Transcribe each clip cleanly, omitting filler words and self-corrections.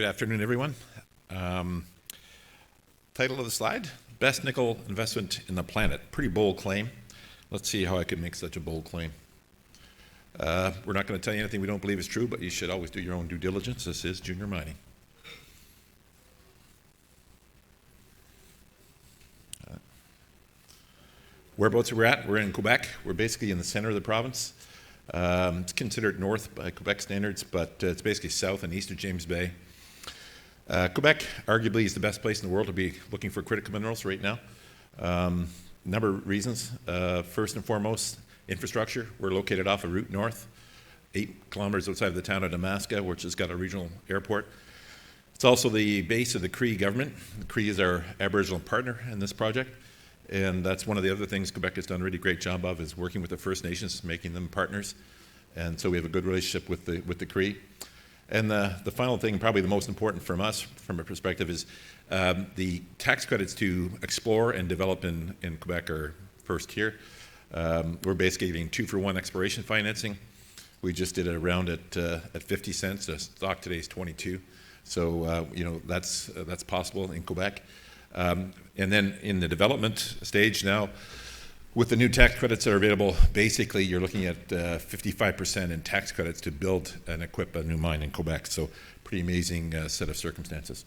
Good afternoon, everyone. Title of the slide, Best Nickel Investment in the Planet. Pretty bold claim. Let's see how I can make such a bold claim. We're not going to tell you anything we don't believe is true, but you should always do your own due diligence. This is junior mining. Whereabouts we're at, we're in Quebec. We're basically in the center of the province. It's considered north by Quebec standards, but it's basically south and east of James Bay. Quebec arguably is the best place in the world to be looking for critical minerals right now. Number of reasons. First and foremost, infrastructure. We're located off of Route North, 8 kilometers outside of the town of Damaska, which has got a regional airport. It's also the base of the Cree government. The Cree is our Aboriginal partner in this project. And that's one of the other things Quebec has done a really great job of, is working with the First Nations, making them partners. And so we have a good relationship with the Cree. And the final thing, probably the most important from us, from a perspective, is the tax credits to explore and develop in Quebec are first tier. We're basically giving 2-for-1 exploration financing. We just did a round at 50 cents. The stock today is 22. So that's possible in Quebec. And then in the development stage now, with the new tax credits that are available, basically you're looking at 55% in tax credits to build and equip a new mine in Quebec. So pretty amazing set of circumstances.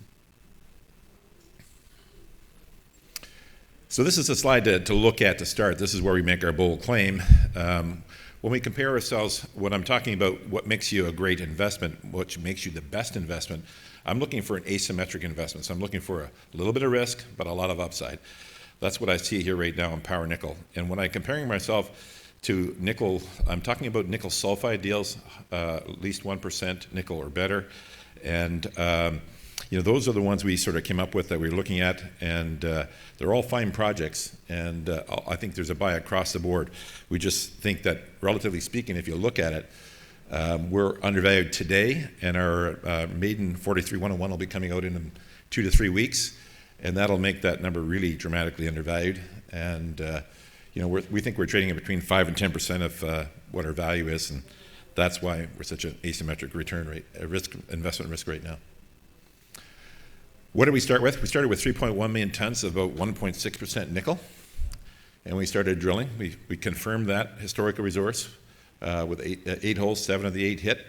So this is a slide to look at to start. This is where we make our bold claim. When we compare ourselves, when I'm talking about what makes you a great investment, what makes you the best investment, I'm looking for an asymmetric investment. So I'm looking for a little bit of risk, but a lot of upside. That's what I see here right now in Power Nickel. And when I'm comparing myself to nickel, I'm talking about nickel sulfide deals, at least 1% nickel or better. And those are the ones we sort of came up with that we're looking at, and they're all fine projects, and I think there's a buy across the board. We just think that, relatively speaking, if you look at it, we're undervalued today, and our maiden 43-101 will be coming out in 2 to 3 weeks, and that'll make that number really dramatically undervalued. And we think we're trading at between 5 and 10% of what our value is, and that's why we're such an asymmetric return rate, investment risk right now. What did we start with? We started with 3.1 million tons of about 1.6% nickel, and we started drilling. We confirmed that historical resource with 8 holes, 7 of the 8 hit.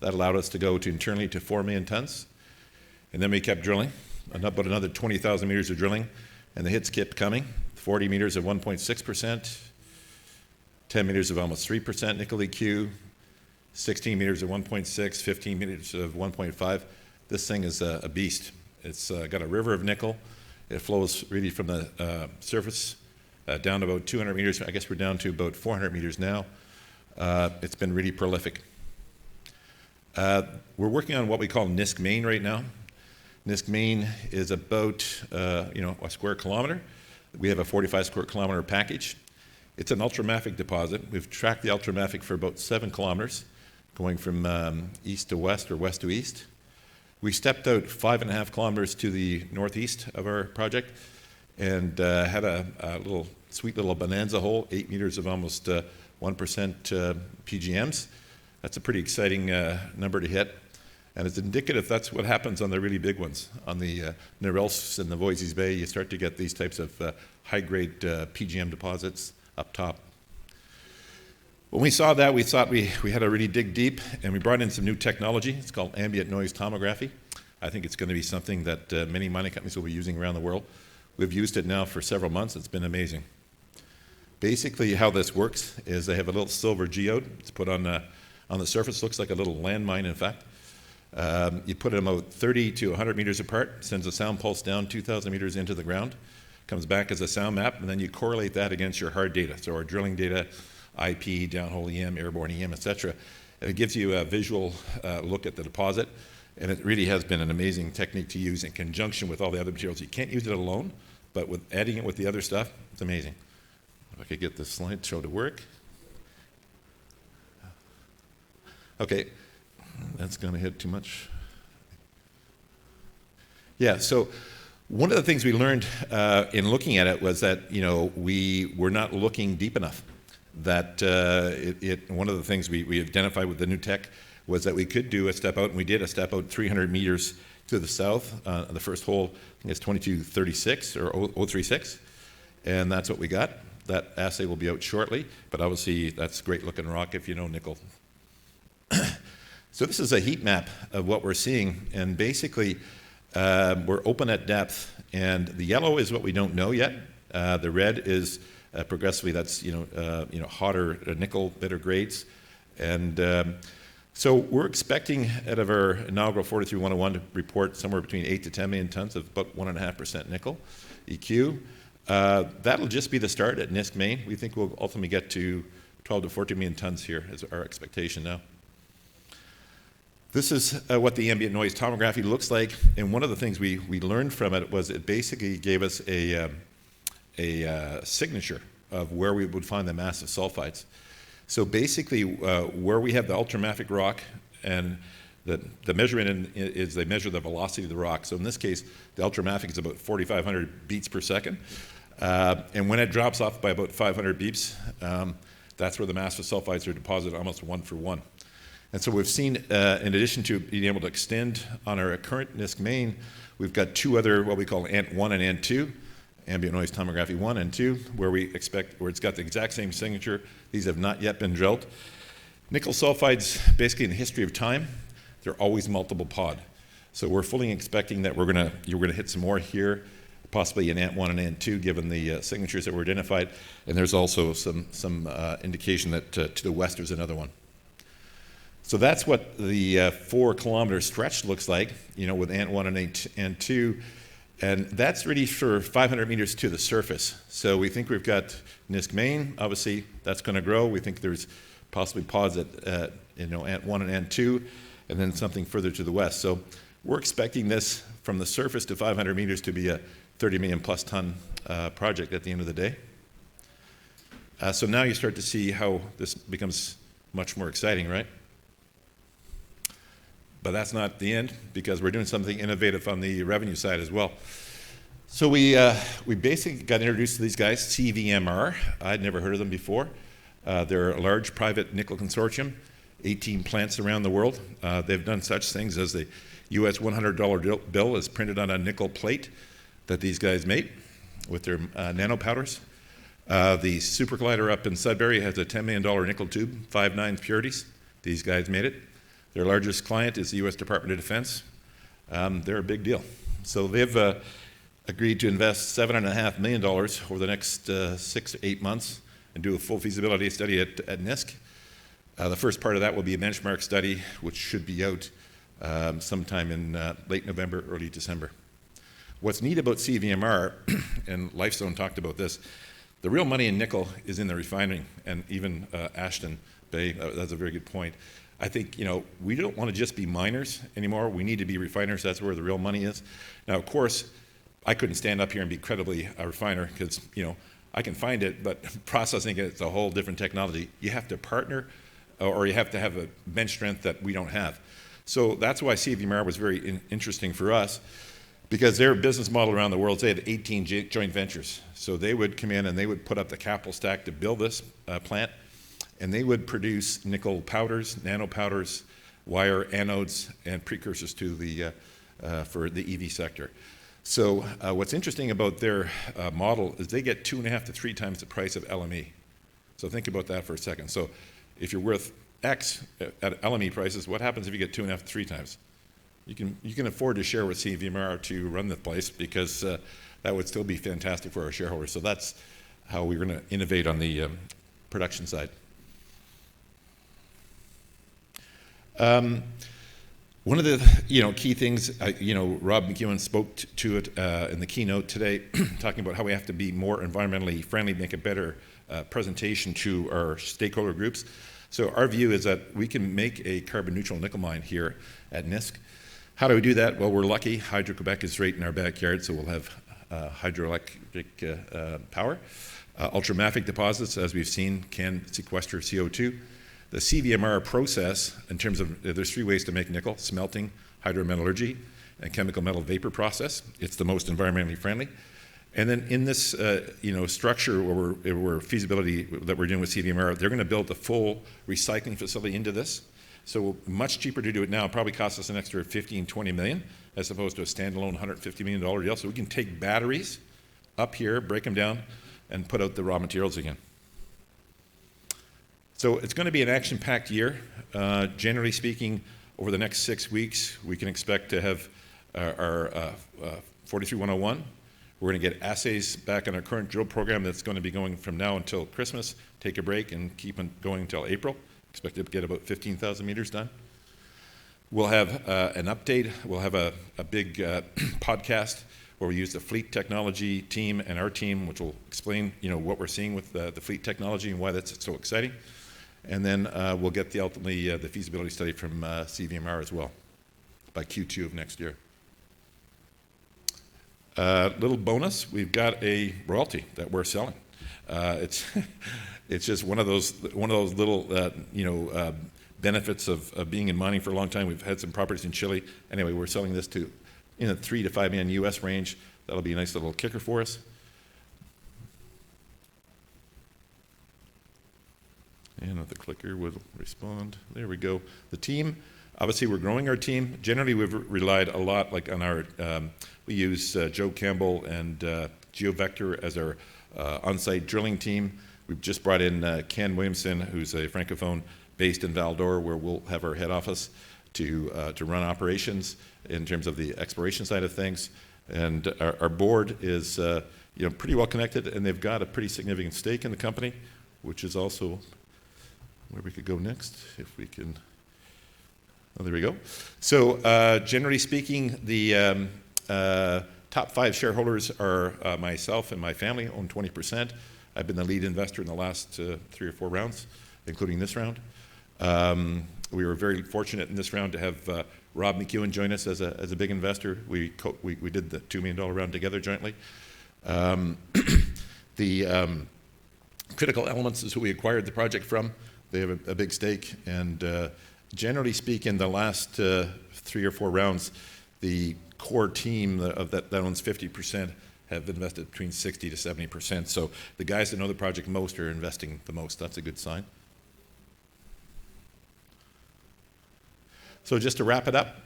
That allowed us to go internally to 4 million tons, and then we kept drilling. About another 20,000 meters of drilling, and the hits kept coming. 40 meters of 1.6%, 10 meters of almost 3% nickel EQ, 16 meters of 1.6, 15 meters of 1.5. This thing is a beast. It's got a river of nickel. It flows really from the surface down to about 200 meters. I guess we're down to about 400 meters now. It's been really prolific. We're working on what we call NISC Main right now. NISC Main is about a square kilometer. We have a 45 square kilometer package. It's an ultramafic deposit. We've tracked the ultramafic for about 7 kilometers, going from east to west or west to east. We stepped out 5.5 kilometers to the northeast of our project and had a sweet little bonanza hole, 8 meters of almost 1% PGMs. That's a pretty exciting number to hit. And it's indicative that's what happens on the really big ones. On the Norilsk and the Voisey's Bay, you start to get these types of high-grade PGM deposits up top. When we saw that, we thought we had to really dig deep, and we brought in some new technology. It's called ambient noise tomography. I think it's going to be something that many mining companies will be using around the world. We've used it now for several months. It's been amazing. Basically, how this works is they have a little silver geode. It's put on the surface. Looks like a little landmine, in fact. You put them about 30 to 100 meters apart, sends a sound pulse down 2,000 meters into the ground, comes back as a sound map, and then you correlate that against your hard data. So our drilling data, IP, downhole EM, airborne EM, etc. And it gives you a visual look at the deposit, and it really has been an amazing technique to use in conjunction with all the other materials. You can't use it alone, but with adding it with the other stuff, it's amazing. If I could get this slideshow to work. Okay. That's going to hit too much. Yeah, so one of the things we learned in looking at it was that we were not looking deep enough. That one of the things we identified with the new tech was that we could do a step out, and we did a step out 300 meters to the south. The first hole, I think it's 2236 or 036, and that's what we got. That assay will be out shortly, but obviously that's great looking rock if you know nickel. So this is a heat map of what we're seeing, and basically we're open at depth, and the yellow is what we don't know yet. The red is progressively, that's hotter nickel, better grades, and so we're expecting out of our inaugural 43-101 to report somewhere between 8 to 10 million tons of about 1.5% nickel EQ. That'll just be the start at NISC Main. We think we'll ultimately get to 12 to 14 million tons here is our expectation now. This is what the ambient noise tomography looks like, and one of the things we learned from it was it basically gave us a signature of where we would find the massive sulfides. So basically, where we have the ultramafic rock, and the measurement is they measure the velocity of the rock. So in this case, the ultramafic is about 4,500 beats per second. And when it drops off by about 500 beeps, that's where the massive sulfides are deposited almost one for one. And so we've seen, in addition to being able to extend on our current NISC main, we've got two other, what we call ANT1 and ANT2, ambient noise tomography 1 and 2, where it's got the exact same signature. These have not yet been drilled. Nickel sulfides, basically in the history of time, they're always multiple pod. So we're fully expecting that you're gonna hit some more here, possibly in ANT1 and ANT2, given the signatures that were identified. And there's also some indication that to the west there's another one. So that's what the 4 kilometer stretch looks like, with ANT1 and ANT2. And that's really for 500 meters to the surface. So we think we've got NISC Main, obviously that's going to grow. We think there's possibly pods at ANT1 and ANT2, and then something further to the west. So we're expecting this from the surface to 500 meters to be a 30 million plus ton project at the end of the day. So now you start to see how this becomes much more exciting, right? But that's not the end, because we're doing something innovative on the revenue side as well. So we basically got introduced to these guys, CVMR. I'd never heard of them before. They're a large private nickel consortium, 18 plants around the world. They've done such things as the US $100 bill is printed on a nickel plate that these guys made with their nanopowders. The super collider up in Sudbury has a $10 million nickel tube, 5/9 purities. These guys made it. Their largest client is the U.S. Department of Defense. They're a big deal. So they've agreed to invest $7.5 million over the next 6 to 8 months and do a full feasibility study at NISC. The first part of that will be a benchmark study, which should be out sometime in late November, early December. What's neat about CVMR, and Lifezone talked about this, the real money in nickel is in the refining, and even Ashton Bay, that's a very good point. I think, we don't want to just be miners anymore. We need to be refiners. That's where the real money is. Now, of course, I couldn't stand up here and be credibly a refiner because, I can find it, but processing it's a whole different technology. You have to partner, or you have to have a bench strength that we don't have. So that's why CVMR was very interesting for us, because their business model around the world, they had 18 joint ventures. So they would come in and they would put up the capital stack to build this plant. And they would produce nickel powders, nanopowders, wire anodes, and precursors to for the EV sector. So what's interesting about their model is they get 2.5 to 3 times the price of LME. So think about that for a second. So if you're worth X at LME prices, what happens if you get 2.5 to 3 times? You can afford to share with CVMR to run the place, because that would still be fantastic for our shareholders. So that's how we're going to innovate on the production side. One of the key things, Rob McEwen spoke to it in the keynote today, talking about how we have to be more environmentally friendly, make a better presentation to our stakeholder groups. So our view is that we can make a carbon neutral nickel mine here at NISC. How do we do that? Well, we're lucky. Hydro-Quebec is right in our backyard, so we'll have hydroelectric power. Ultramafic deposits, as we've seen, can sequester CO2. The CVMR process, in terms of, there's 3 ways to make nickel: smelting, hydrometallurgy, and chemical metal vapor process. It's the most environmentally friendly. And then in this structure where feasibility that we're doing with CVMR, they're going to build a full recycling facility into this. So much cheaper to do it now. It probably costs us an extra 15, 20 million as opposed to a standalone $150 million deal. So we can take batteries up here, break them down, and put out the raw materials again. So it's going to be an action-packed year. Generally speaking, over the next 6 weeks, we can expect to have our 43101. We're going to get assays back on our current drill program that's going to be going from now until Christmas, take a break, and keep on going until April. Expect to get about 15,000 meters done. We'll have an update. We'll have a big podcast where we use the fleet technology team and our team, which will explain what we're seeing with the fleet technology and why that's so exciting. And then we'll get ultimately the feasibility study from CVMR as well by Q2 of next year. Little bonus, we've got a royalty that we're selling. It's just one of those little benefits of being in mining for a long time. We've had some properties in Chile. Anyway, we're selling this to in the $3 to $5 million US range. That'll be a nice little kicker for us. And if the clicker will respond, there we go. The team, obviously we're growing our team. Generally we've relied a lot on our, we use Joe Campbell and GeoVector as our on-site drilling team. We've just brought in Ken Williamson, who's a Francophone based in Val-d'Or, where we'll have our head office to run operations in terms of the exploration side of things. And our board is pretty well connected, and they've got a pretty significant stake in the company, which is also where we could go next, if we can. Oh, there we go. So generally speaking, the top 5 shareholders are myself and my family, own 20%. I've been the lead investor in the last 3 or 4 rounds, including this round. We were very fortunate in this round to have Rob McEwen join us as a big investor. We did the $2 million round together jointly. The Critical Elements is who we acquired the project from. They have a big stake, and generally speaking, the last 3 or 4 rounds, the core team that owns 50% have invested between 60 to 70%. So the guys that know the project most are investing the most. That's a good sign. So just to wrap it up,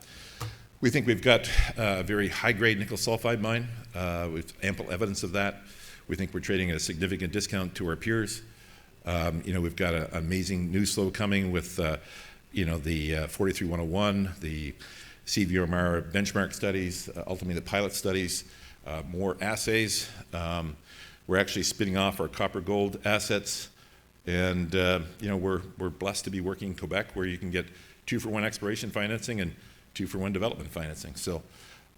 we think we've got a very high-grade nickel sulfide mine with ample evidence of that. We think we're trading at a significant discount to our peers. We've got an amazing news flow coming with the 43101, the CVMR benchmark studies, ultimately the pilot studies, more assays. We're actually spinning off our copper-gold assets, and we're blessed to be working in Quebec, where you can get 2-for-1 exploration financing and 2-for-1 development financing. So,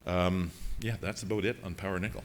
that's about it on Power Nickel.